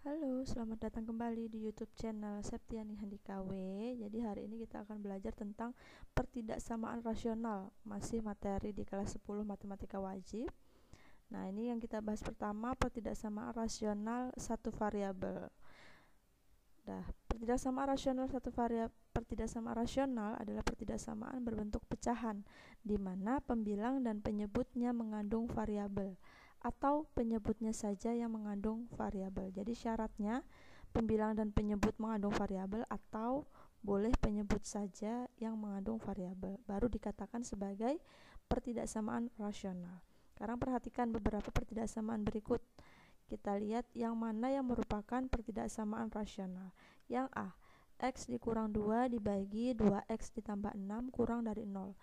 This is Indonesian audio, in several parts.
Halo, selamat datang kembali di YouTube channel Septiani Handika W. Jadi hari ini kita akan belajar tentang pertidaksamaan rasional, masih materi di kelas 10 matematika wajib. Nah, ini yang kita bahas pertama, pertidaksamaan rasional satu variabel. Pertidaksamaan rasional adalah pertidaksamaan berbentuk pecahan, di mana pembilang dan penyebutnya mengandung variabel, atau penyebutnya saja yang mengandung variabel. Jadi syaratnya pembilang dan penyebut mengandung variabel atau boleh penyebut saja yang mengandung variabel, baru dikatakan sebagai pertidaksamaan rasional. Sekarang perhatikan beberapa pertidaksamaan berikut. Kita lihat yang mana yang merupakan pertidaksamaan rasional. Yang A, X dikurang 2 dibagi 2X ditambah 6 kurang dari 0.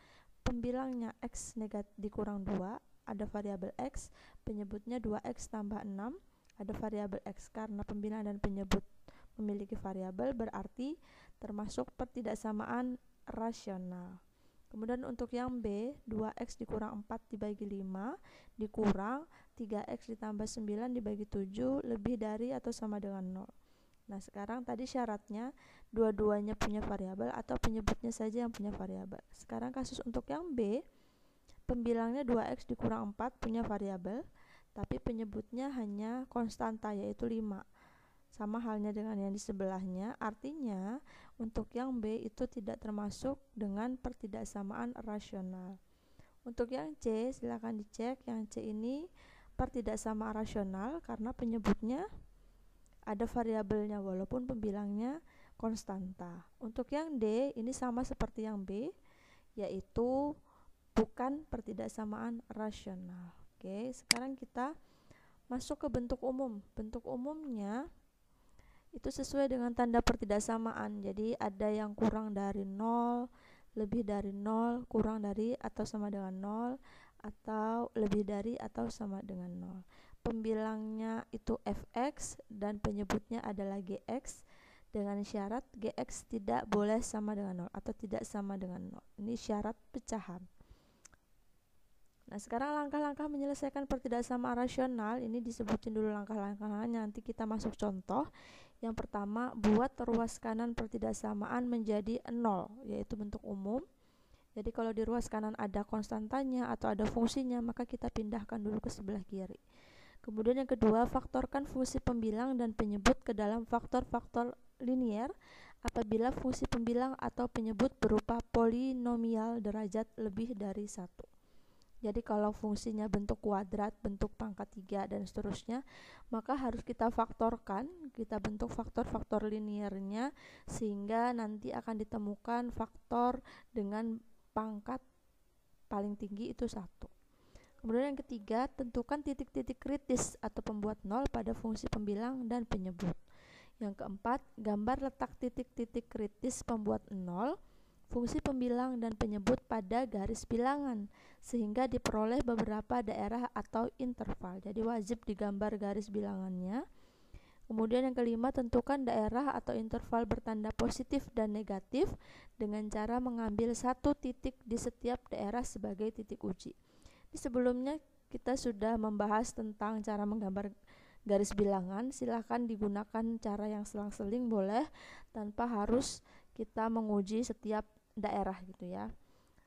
Pembilangnya X dikurang 2, ada variabel X, penyebutnya 2X tambah 6, ada variabel X. Karena pembilang dan penyebut memiliki variabel, berarti termasuk pertidaksamaan rasional. Kemudian untuk yang B, 2X dikurang 4 dibagi 5 dikurang 3X ditambah 9 dibagi 7 lebih dari atau sama dengan 0. Nah, sekarang tadi syaratnya dua-duanya punya variabel atau penyebutnya saja yang punya variabel. Sekarang kasus untuk yang B, pembilangnya 2X dikurang 4 punya variabel, tapi penyebutnya hanya konstanta yaitu 5. Sama halnya dengan yang di sebelahnya, artinya untuk yang B itu tidak termasuk dengan pertidaksamaan rasional. Untuk yang C, silakan dicek. Yang C ini pertidaksamaan rasional karena penyebutnya ada variabelnya walaupun pembilangnya konstanta. Untuk yang D, ini sama seperti yang B, yaitu bukan pertidaksamaan rasional. Oke, sekarang kita masuk ke bentuk umum. Bentuk umumnya itu sesuai dengan tanda pertidaksamaan. Jadi ada yang kurang dari 0, lebih dari 0, kurang dari atau sama dengan 0, atau lebih dari atau sama dengan 0. Pembilangnya itu fx dan penyebutnya adalah gx, dengan syarat gx tidak boleh sama dengan 0 atau tidak sama dengan 0. Ini syarat pecahan. Nah, sekarang langkah-langkah menyelesaikan pertidaksamaan rasional, ini disebutin dulu langkah-langkahnya, nanti kita masuk contoh. Yang pertama, buat ruas kanan pertidaksamaan menjadi 0, yaitu bentuk umum. Jadi kalau di ruas kanan ada konstantanya atau ada fungsinya, maka kita pindahkan dulu ke sebelah kiri. Kemudian yang kedua, faktorkan fungsi pembilang dan penyebut ke dalam faktor-faktor linier apabila fungsi pembilang atau penyebut berupa polinomial derajat lebih dari 1. Jadi kalau fungsinya bentuk kuadrat, bentuk pangkat 3 dan seterusnya, maka harus kita faktorkan, kita bentuk faktor-faktor liniernya sehingga nanti akan ditemukan faktor dengan pangkat paling tinggi itu 1. Kemudian yang ketiga, tentukan titik-titik kritis atau pembuat 0 pada fungsi pembilang dan penyebut. Yang keempat, gambar letak titik-titik kritis pembuat 0 fungsi pembilang dan penyebut pada garis bilangan sehingga diperoleh beberapa daerah atau interval. Jadi wajib digambar garis bilangannya. Kemudian yang kelima, tentukan daerah atau interval bertanda positif dan negatif dengan cara mengambil satu titik di setiap daerah sebagai titik uji. Di sebelumnya kita sudah membahas tentang cara menggambar garis bilangan. Silahkan digunakan cara yang selang-seling boleh, tanpa harus kita menguji setiap daerah gitu ya.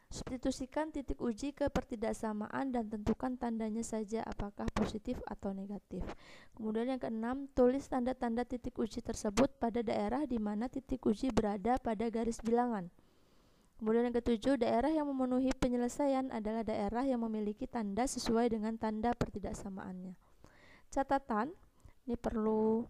Substitusikan titik uji ke pertidaksamaan dan tentukan tandanya saja apakah positif atau negatif. Kemudian yang keenam, tulis tanda-tanda titik uji tersebut pada daerah di mana titik uji berada pada garis bilangan. Kemudian yang ketujuh, daerah yang memenuhi penyelesaian adalah daerah yang memiliki tanda sesuai dengan tanda pertidaksamaannya. Catatan, ini perlu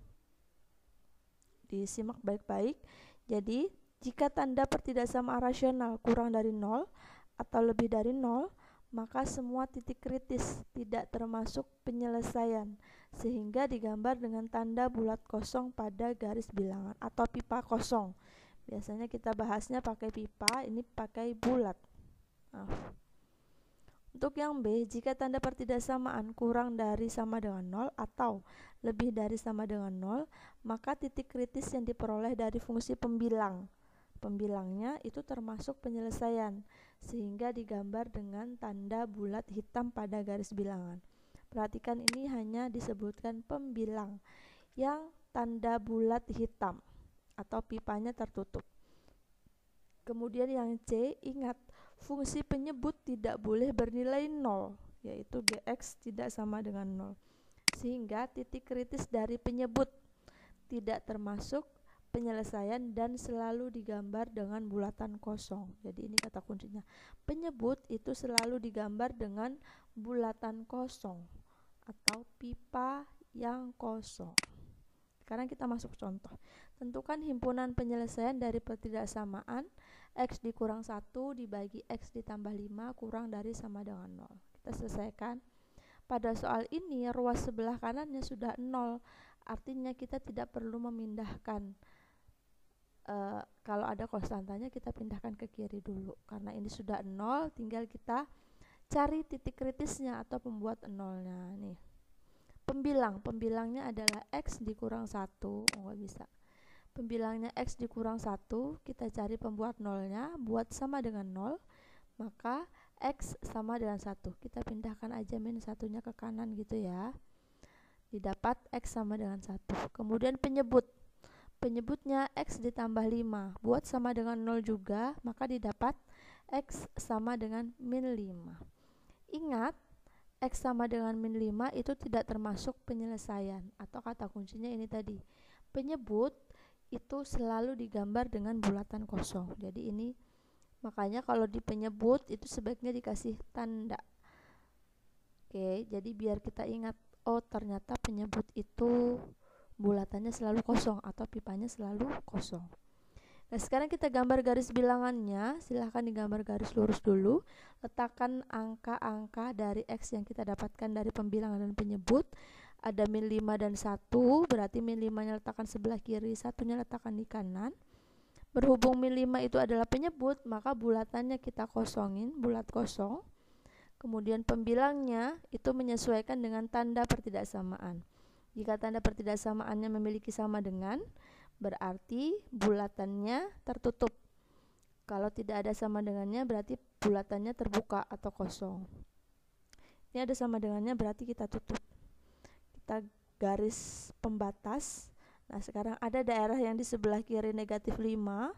disimak baik-baik. Jadi jika tanda pertidaksamaan rasional kurang dari 0 atau lebih dari 0, maka semua titik kritis tidak termasuk penyelesaian, sehingga digambar dengan tanda bulat kosong pada garis bilangan atau pipa kosong. Biasanya kita bahasnya pakai pipa, ini pakai bulat. Untuk yang B, jika tanda pertidaksamaan kurang dari sama dengan 0 atau lebih dari sama dengan 0, maka titik kritis yang diperoleh dari fungsi pembilangnya itu termasuk penyelesaian, sehingga digambar dengan tanda bulat hitam pada garis bilangan. Perhatikan, ini hanya disebutkan pembilang. yang tanda bulat hitam atau pipanya tertutup. Kemudian yang C, ingat fungsi penyebut tidak boleh bernilai 0, yaitu Gx tidak sama dengan 0. Sehingga titik kritis dari penyebut tidak termasuk penyelesaian dan selalu digambar dengan bulatan kosong. Jadi ini kata kuncinya. Penyebut itu selalu digambar dengan bulatan kosong atau pipa yang kosong. Sekarang kita masuk contoh. Tentukan himpunan penyelesaian dari pertidaksamaan X dikurang 1 dibagi X ditambah 5 kurang dari sama dengan 0. Kita selesaikan. Pada soal ini ruas sebelah kanannya sudah 0. Artinya kita tidak perlu memindahkan. Kalau ada konstantanya kita pindahkan ke kiri dulu. Karena ini sudah 0, tinggal kita cari titik kritisnya atau pembuat nolnya. Nih. Pembilangnya adalah X dikurang 1. Nggak bisa. Pembilangnya X dikurang 1, kita cari pembuat nolnya, buat sama dengan 0, maka X sama dengan 1. Kita pindahkan aja min satunya ke kanan gitu ya. Didapat X sama dengan 1. Kemudian penyebutnya X ditambah 5, buat sama dengan 0 juga, maka didapat X sama dengan min 5. Ingat, X sama dengan min 5 itu tidak termasuk penyelesaian, atau kata kuncinya ini tadi. Penyebut itu selalu digambar dengan bulatan kosong. Jadi ini makanya kalau di penyebut itu sebaiknya dikasih tanda. Oke, jadi biar kita ingat, oh ternyata penyebut itu bulatannya selalu kosong atau pipanya selalu kosong. Nah, sekarang kita gambar garis bilangannya. Silahkan digambar garis lurus dulu. Letakkan angka-angka dari X yang kita dapatkan dari pembilangan dan penyebut. Ada min 5 dan 1, berarti min 5-nya letakkan sebelah kiri, satunya letakkan di kanan. Berhubung min 5 itu adalah penyebut, maka bulatannya kita kosongin, bulat kosong. Kemudian pembilangnya itu menyesuaikan dengan tanda pertidaksamaan. Jika tanda pertidaksamaannya memiliki sama dengan, berarti bulatannya tertutup. Kalau tidak ada sama dengannya berarti bulatannya terbuka atau kosong. Ini ada sama dengannya berarti kita tutup. Kita garis pembatas. Nah, sekarang ada daerah yang di sebelah kiri negatif 5.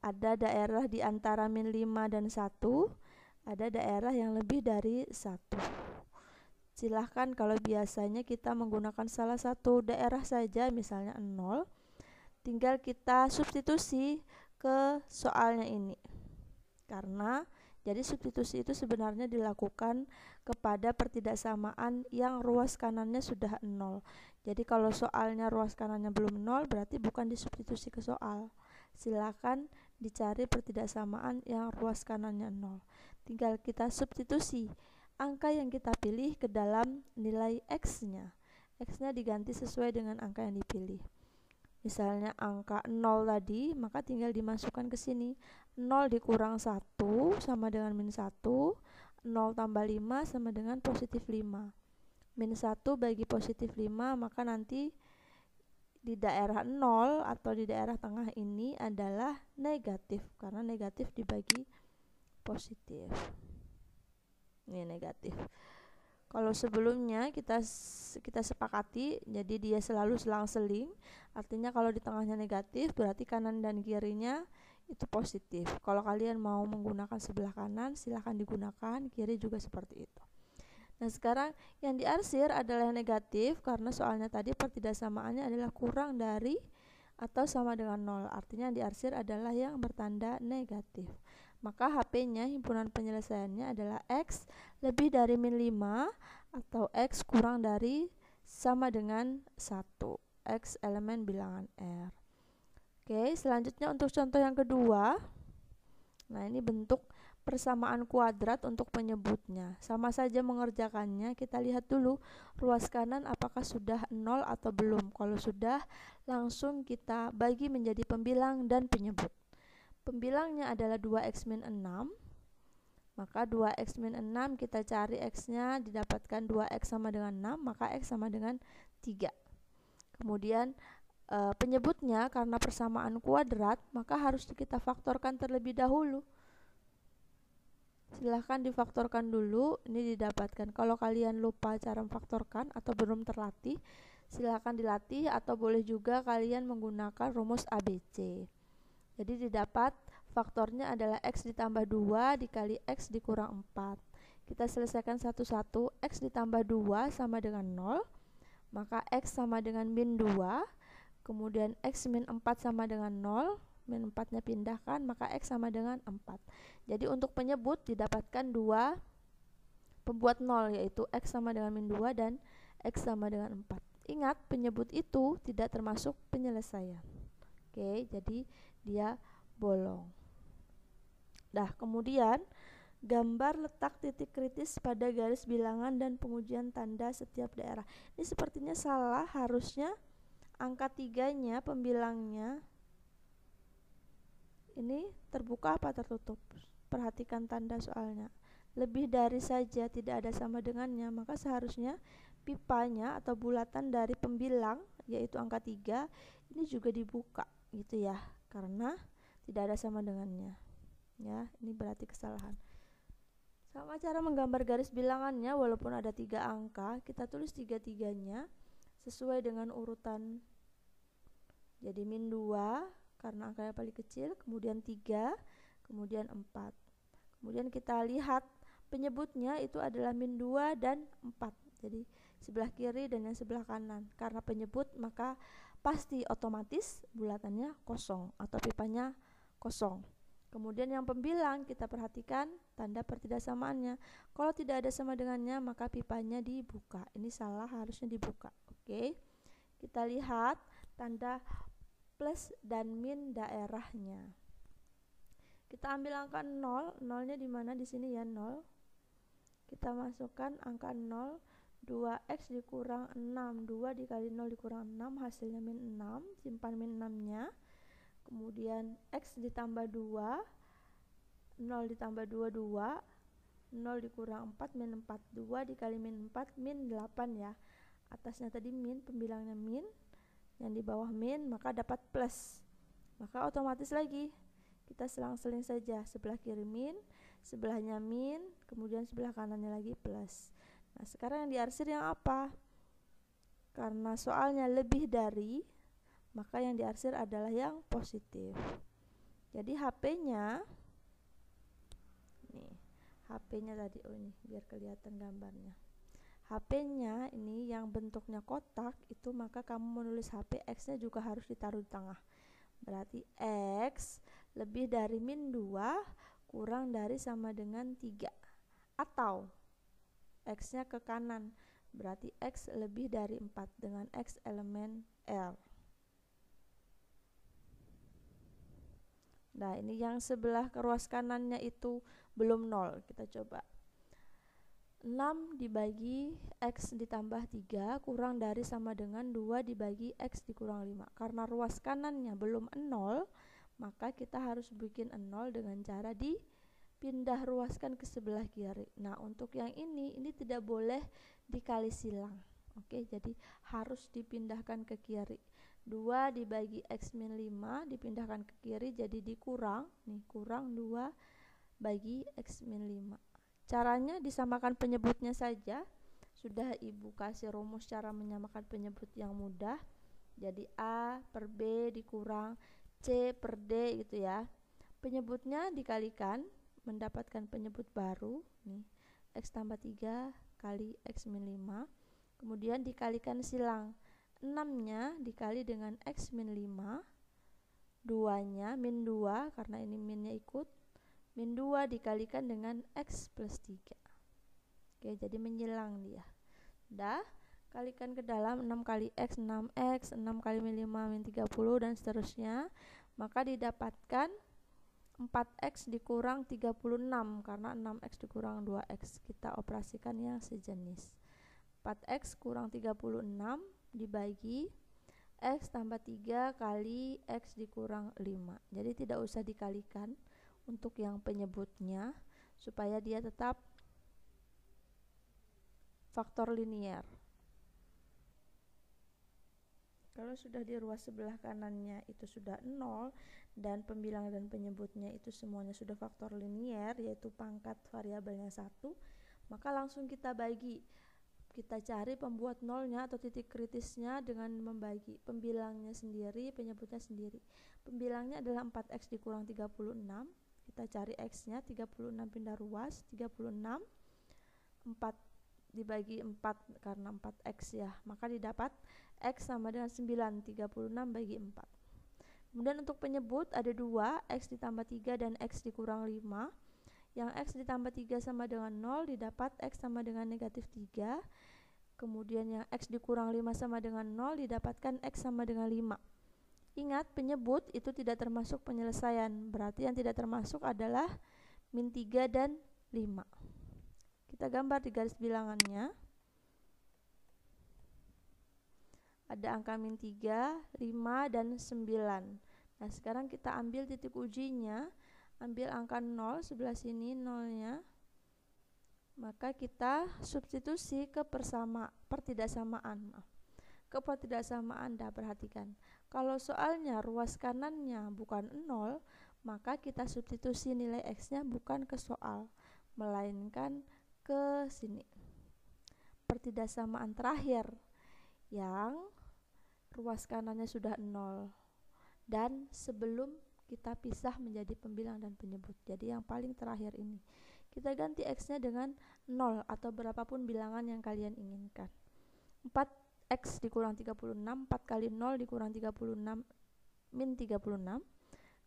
Ada daerah di antara min 5 dan 1. Ada daerah yang lebih dari 1. Silahkan kalau biasanya kita menggunakan salah satu daerah saja, misalnya 0. Tinggal kita substitusi ke soalnya ini. Karena jadi substitusi itu sebenarnya dilakukan kepada pertidaksamaan yang ruas kanannya sudah 0. Jadi kalau soalnya ruas kanannya belum 0 berarti bukan disubstitusi ke soal. Silakan dicari pertidaksamaan yang ruas kanannya 0. Tinggal kita substitusi angka yang kita pilih ke dalam nilai X-nya. X-nya diganti sesuai dengan angka yang dipilih. Misalnya angka 0 tadi, maka tinggal dimasukkan ke sini. 0 dikurang 1 sama dengan min 1. 0 tambah 5 sama dengan positif 5. Min 1 bagi positif 5, maka nanti di daerah 0 atau di daerah tengah ini adalah negatif. Karena negatif dibagi positif. Ini negatif. Kalau sebelumnya kita sepakati, jadi dia selalu selang-seling. Artinya kalau di tengahnya negatif, berarti kanan dan kirinya itu positif. Kalau kalian mau menggunakan sebelah kanan, silahkan digunakan. Kiri juga seperti itu. Nah, sekarang yang diarsir adalah yang negatif, karena soalnya tadi pertidaksamaannya adalah kurang dari atau sama dengan 0. Artinya yang diarsir adalah yang bertanda negatif. Maka HP-nya, himpunan penyelesaiannya adalah X lebih dari min 5 atau X kurang dari sama dengan 1. X elemen bilangan R. Oke, selanjutnya untuk contoh yang kedua. Nah, ini bentuk persamaan kuadrat untuk penyebutnya. Sama saja mengerjakannya, kita lihat dulu ruas kanan apakah sudah 0 atau belum. Kalau sudah, langsung kita bagi menjadi pembilang dan penyebut. Pembilangnya adalah 2x min 6. Maka 2x min 6 kita cari x-nya, didapatkan 2x sama dengan 6, maka x sama dengan 3. Kemudian penyebutnya karena persamaan kuadrat, maka harus kita faktorkan terlebih dahulu. Silahkan difaktorkan dulu, ini didapatkan. Kalau kalian lupa cara memfaktorkan atau belum terlatih, Silakan dilatih atau boleh juga kalian menggunakan rumus ABC. Jadi didapat faktornya adalah X ditambah 2 dikali X dikurang 4. Kita selesaikan satu-satu. X ditambah 2 sama dengan 0, maka X sama dengan min 2. Kemudian X min 4 sama dengan 0, min 4 nya pindahkan, maka X sama dengan 4. Jadi untuk penyebut didapatkan dua pembuat 0, yaitu X sama dengan min 2 dan X sama dengan 4. Ingat, penyebut itu tidak termasuk penyelesaian. Oke, jadi dia bolong. Nah, kemudian gambar letak titik kritis pada garis bilangan dan pengujian tanda setiap daerah. Ini sepertinya salah, harusnya angka 3-nya pembilangnya ini terbuka apa tertutup. Perhatikan tanda soalnya. Lebih dari saja, tidak ada sama dengannya, maka seharusnya pipanya atau bulatan dari pembilang, yaitu angka 3, ini juga dibuka gitu ya, karena tidak ada sama dengannya. Ya, ini berarti kesalahan. Sama cara menggambar garis bilangannya, walaupun ada 3 angka, kita tulis 3-3-nya sesuai dengan urutan. Jadi min 2 karena angkanya paling kecil, kemudian 3, kemudian 4. Kemudian kita lihat penyebutnya itu adalah min 2 dan 4. Jadi sebelah kiri dan yang sebelah kanan. Karena penyebut maka pasti otomatis bulatannya kosong atau pipanya kosong. Kemudian yang pembilang kita perhatikan tanda pertidaksamaannya. Kalau tidak ada sama dengannya maka pipanya dibuka. Ini salah, harusnya dibuka. Oke. Kita lihat tanda plus dan min daerahnya. Kita ambil angka 0, 0-nya di mana? Di sini ya, 0. Kita masukkan angka 0, 2x dikurang 6, 2 dikali 0 dikurang 6, hasilnya min 6, simpan min 6-nya. Kemudian x ditambah 2, 0 ditambah 2, 2, 0 dikurang 4, min 4, 2 dikali min 4, min 8 ya. Atasnya tadi min, pembilangnya min, yang di bawah min, maka dapat plus. Maka otomatis lagi kita selang-seling saja, sebelah kiri min, sebelahnya min, kemudian sebelah kanannya lagi plus. Nah, sekarang yang diarsir yang apa? Karena soalnya lebih dari, maka yang diarsir adalah yang positif. Jadi HP-nya, nih, HP-nya tadi, oh ini biar kelihatan gambarnya. HP-nya ini yang bentuknya kotak itu, maka kamu menulis HP, X-nya juga harus ditaruh di tengah. Berarti X lebih dari min 2 kurang dari sama dengan 3. Atau X-nya ke kanan, berarti X lebih dari 4 dengan X elemen L. Nah, ini yang sebelah ruas kanannya itu belum 0. Kita coba. 6 dibagi X ditambah 3 kurang dari sama dengan 2 dibagi X dikurang 5. Karena ruas kanannya belum 0, maka kita harus bikin 0 dengan cara dipindah ruaskan ke sebelah kiri. Nah, untuk yang ini tidak boleh dikali silang. Oke, jadi harus dipindahkan ke kiri. 2 dibagi X min 5 dipindahkan ke kiri, jadi dikurang, nih kurang 2 bagi X min 5. Caranya disamakan penyebutnya saja. Sudah Ibu kasih rumus cara menyamakan penyebut yang mudah. Jadi A per B dikurang C per D gitu ya. Penyebutnya dikalikan mendapatkan penyebut baru. Nih, X tambah 3 kali X min 5. Kemudian dikalikan silang. 6-nya dikali dengan X min 5. 2-nya min 2 karena ini minnya ikut. Min 2 dikalikan dengan X plus 3. Oke, jadi menyilang dia. Udah, kalikan ke dalam 6 kali X, 6X, 6 kali min 5, min 30, dan seterusnya. Maka didapatkan 4X dikurang 36, karena 6X dikurang 2X. Kita operasikan yang sejenis. 4X kurang 36 dibagi X tambah 3 kali X dikurang 5. Jadi tidak usah dikalikan untuk yang penyebutnya, supaya dia tetap faktor linier. Kalau sudah di ruas sebelah kanannya itu sudah 0 dan pembilang dan penyebutnya itu semuanya sudah faktor linier, yaitu pangkat variabelnya 1, maka langsung kita bagi kita cari pembuat nolnya atau titik kritisnya dengan membagi pembilangnya sendiri, penyebutnya sendiri. Pembilangnya adalah 4x dikurang 36. Kita cari x-nya, 36 pindah ruas, 36, 4 dibagi 4 karena 4x ya, maka didapat x sama dengan 9, 36 bagi 4. Kemudian untuk penyebut ada 2, x ditambah 3 dan x dikurang 5. Yang x ditambah 3 sama dengan 0, didapat x sama dengan negatif 3. Kemudian yang x dikurang 5 sama dengan 0, didapatkan x sama dengan 5. Ingat, penyebut itu tidak termasuk penyelesaian, berarti yang tidak termasuk adalah min 3 dan 5. Kita gambar di garis bilangannya. Ada angka min 3, 5, dan 9. Nah, sekarang kita ambil titik ujinya. Ambil angka 0 sebelah sini, nolnya. Maka kita substitusi ke pertidaksamaan. Ke pertidaksamaan, perhatikan. Kalau soalnya ruas kanannya bukan 0, maka kita substitusi nilai x-nya bukan ke soal, melainkan ke sini. Pertidaksamaan terakhir yang ruas kanannya sudah 0 dan sebelum kita pisah menjadi pembilang dan penyebut. Jadi yang paling terakhir ini. Kita ganti x-nya dengan 0 atau berapapun bilangan yang kalian inginkan. 4x dikurang 36, 4 kali 0 dikurang 36, min 36.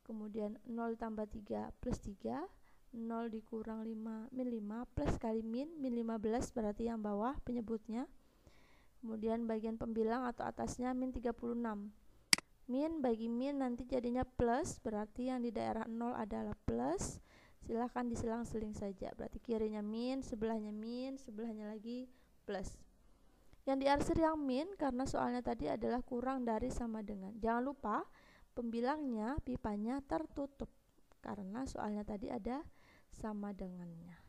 Kemudian 0 tambah 3 plus 3, 0 dikurang 5, min 5, plus kali min 15 berarti yang bawah penyebutnya. Kemudian bagian pembilang atau atasnya min 36. Min bagi min nanti jadinya plus, berarti yang di daerah 0 adalah plus. Silahkan diselang-seling saja, berarti kirinya min, sebelahnya lagi plus. Yang diarsir yang min karena soalnya tadi adalah kurang dari sama dengan. Jangan lupa pembilangnya, pipanya tertutup karena soalnya tadi ada sama dengannya.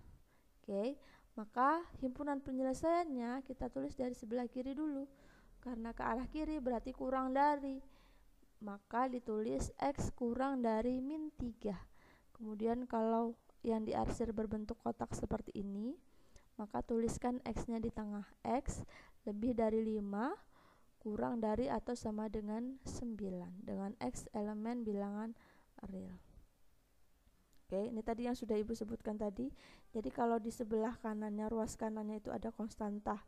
Oke, maka himpunan penyelesaiannya kita tulis dari sebelah kiri dulu. Karena ke arah kiri berarti kurang dari, maka ditulis x kurang dari min 3. Kemudian kalau yang diarsir berbentuk kotak seperti ini, maka tuliskan x-nya di tengah. X lebih dari 5 kurang dari atau sama dengan 9 dengan x elemen bilangan real. Oke, ini tadi yang sudah Ibu sebutkan tadi. Jadi kalau di sebelah kanannya, ruas kanannya itu ada konstanta,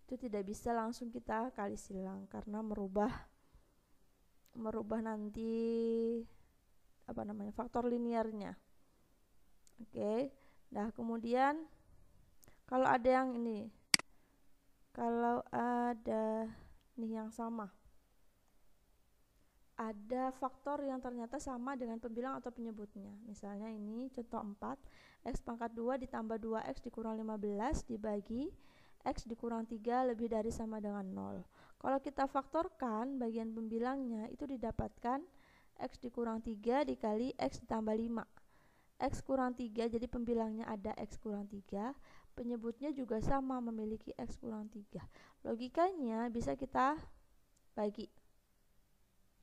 itu tidak bisa langsung kita kali silang karena merubah nanti faktor linearnya. Oke. Nah, kemudian kalau ada yang ini, kalau ada nih yang sama, ada faktor yang ternyata sama dengan pembilang atau penyebutnya. Misalnya ini contoh 4, x pangkat 2 ditambah 2x dikurang 15 dibagi x dikurang 3 lebih dari sama dengan 0. Kalau kita faktorkan bagian pembilangnya itu didapatkan x dikurang 3 dikali x ditambah 5. X kurang 3, jadi pembilangnya ada x kurang 3, penyebutnya juga sama memiliki x kurang 3. Logikanya bisa kita bagi,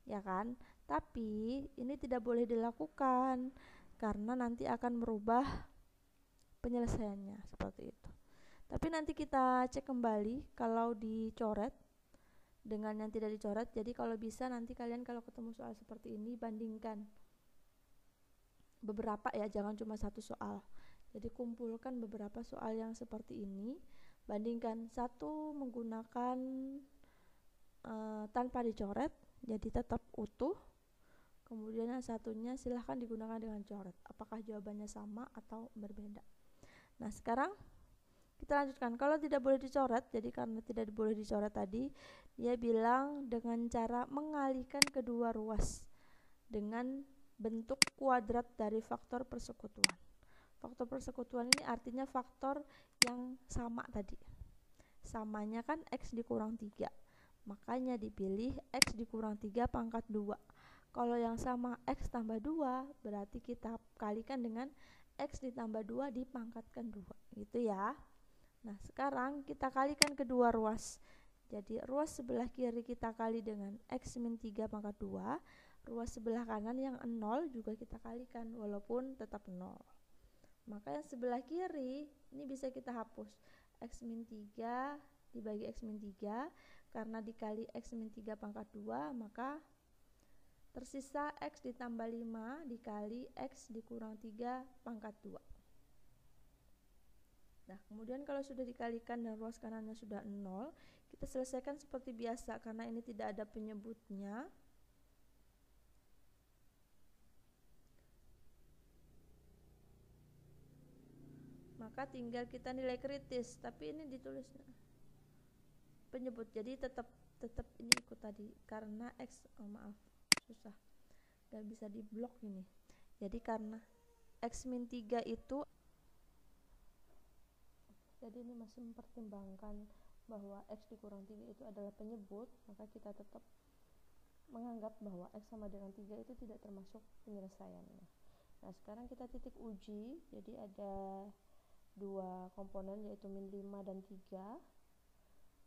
ya kan? Tapi ini tidak boleh dilakukan karena nanti akan merubah penyelesaiannya seperti itu. Tapi nanti kita cek kembali kalau dicoret dengan yang tidak dicoret. Jadi kalau bisa nanti kalian kalau ketemu soal seperti ini bandingkan beberapa ya, jangan cuma satu soal. Jadi kumpulkan beberapa soal yang seperti ini, bandingkan satu menggunakan tanpa dicoret, jadi tetap utuh. Kemudian yang satunya silahkan digunakan dengan coret. Apakah jawabannya sama atau berbeda? Nah, sekarang kita lanjutkan. Kalau tidak boleh dicoret, jadi karena tidak boleh dicoret tadi, dia bilang dengan cara mengalihkan kedua ruas dengan bentuk kuadrat dari faktor persekutuan. Faktor persekutuan ini artinya faktor yang sama tadi. Samanya kan x dikurang 3. Makanya dipilih x dikurang 3 pangkat 2. Kalau yang sama x tambah 2, berarti kita kalikan dengan x ditambah 2 dipangkatkan 2. Gitu ya. Nah, sekarang kita kalikan kedua ruas. Jadi ruas sebelah kiri kita kali dengan x min 3 pangkat 2. Ruas sebelah kanan yang 0 juga kita kalikan walaupun tetap 0. Maka yang sebelah kiri ini bisa kita hapus. X min 3 dibagi X min 3, karena dikali X min 3 pangkat 2, maka tersisa X ditambah 5 dikali X dikurang 3 pangkat 2. Nah, kemudian kalau sudah dikalikan dan ruas kanannya sudah 0, kita selesaikan seperti biasa karena ini tidak ada penyebutnya. Maka tinggal kita nilai kritis, tapi ini ditulisnya penyebut, jadi tetap ini ikut tadi karena X, maaf susah, gak bisa diblok ini. Jadi karena X min 3 itu, jadi ini masih mempertimbangkan bahwa X dikurang 3 itu adalah penyebut, maka kita tetap menganggap bahwa X sama dengan 3 itu tidak termasuk penyelesaiannya. Nah, sekarang kita titik uji, jadi ada dua komponen yaitu min 5 dan 3.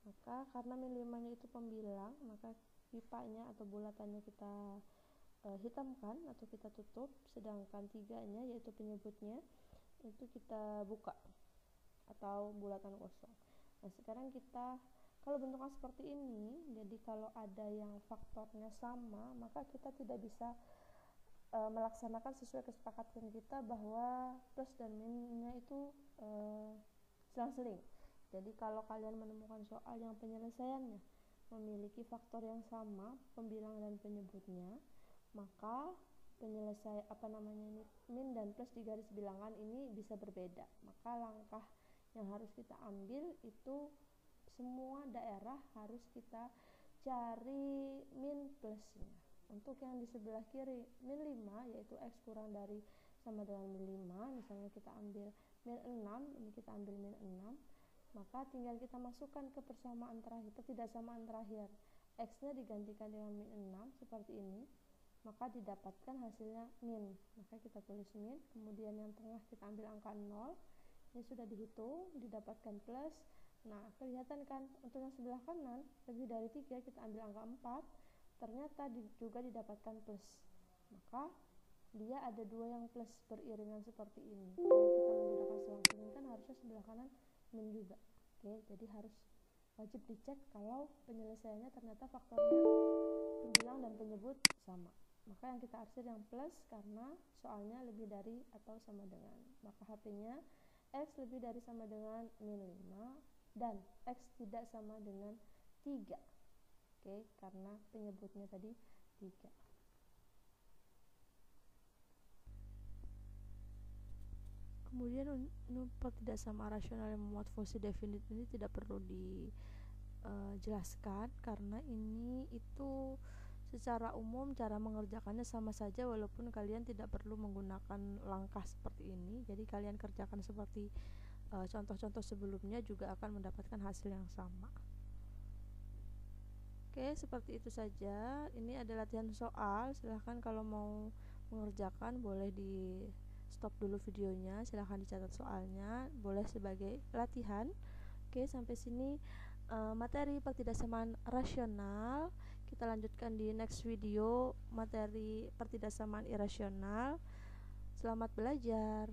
Maka karena min 5 nya itu pembilang, maka pipanya atau bulatannya kita hitamkan atau kita tutup, sedangkan 3 nya yaitu penyebutnya itu kita buka atau bulatan kosong. Nah, sekarang kita kalau bentuknya seperti ini, jadi kalau ada yang faktornya sama, maka kita tidak bisa melaksanakan sesuai kesepakatan kita bahwa plus dan minnya itu selang-seling. Jadi kalau kalian menemukan soal yang penyelesaiannya memiliki faktor yang sama, pembilang dan penyebutnya, maka min dan plus di garis bilangan ini bisa berbeda. Maka langkah yang harus kita ambil itu semua daerah harus kita cari min plusnya. Untuk yang di sebelah kiri min 5 yaitu X kurang dari sama dengan min 5, misalnya kita ambil min 6, ini kita ambil min 6, maka tinggal kita masukkan ke persamaan terakhir, ketidaksamaan terakhir. X-nya digantikan dengan min 6 seperti ini, maka didapatkan hasilnya min. Maka kita tulis min, kemudian yang tengah kita ambil angka 0. Ini sudah dihitung, didapatkan plus. Nah, kelihatan kan untuk yang sebelah kanan lebih dari 3, kita ambil angka 4, ternyata juga didapatkan plus. Maka dia ada dua yang plus beriringan seperti ini. Kalau kita menggunakan selang-seling kan harusnya sebelah kanan min juga. Oke, jadi harus wajib dicek kalau penyelesaiannya ternyata faktornya pembilang dan penyebut sama. Maka yang kita arsir yang plus karena soalnya lebih dari atau sama dengan. Maka HP-nya X lebih dari sama dengan min 5 dan X tidak sama dengan 3. Oke, karena penyebutnya tadi 3. Kemudian untuk pertidaksama rasional yang memuat fungsi definit ini tidak perlu dijelaskan karena ini itu secara umum cara mengerjakannya sama saja walaupun kalian tidak perlu menggunakan langkah seperti ini. Jadi kalian kerjakan seperti contoh-contoh sebelumnya juga akan mendapatkan hasil yang sama. Oke, seperti itu saja. Ini adalah latihan soal. Silahkan kalau mau mengerjakan boleh di stop dulu videonya, silahkan dicatat soalnya, boleh sebagai latihan. Oke, sampai sini materi pertidaksamaan rasional. Kita lanjutkan di next video materi pertidaksamaan irasional. Selamat belajar.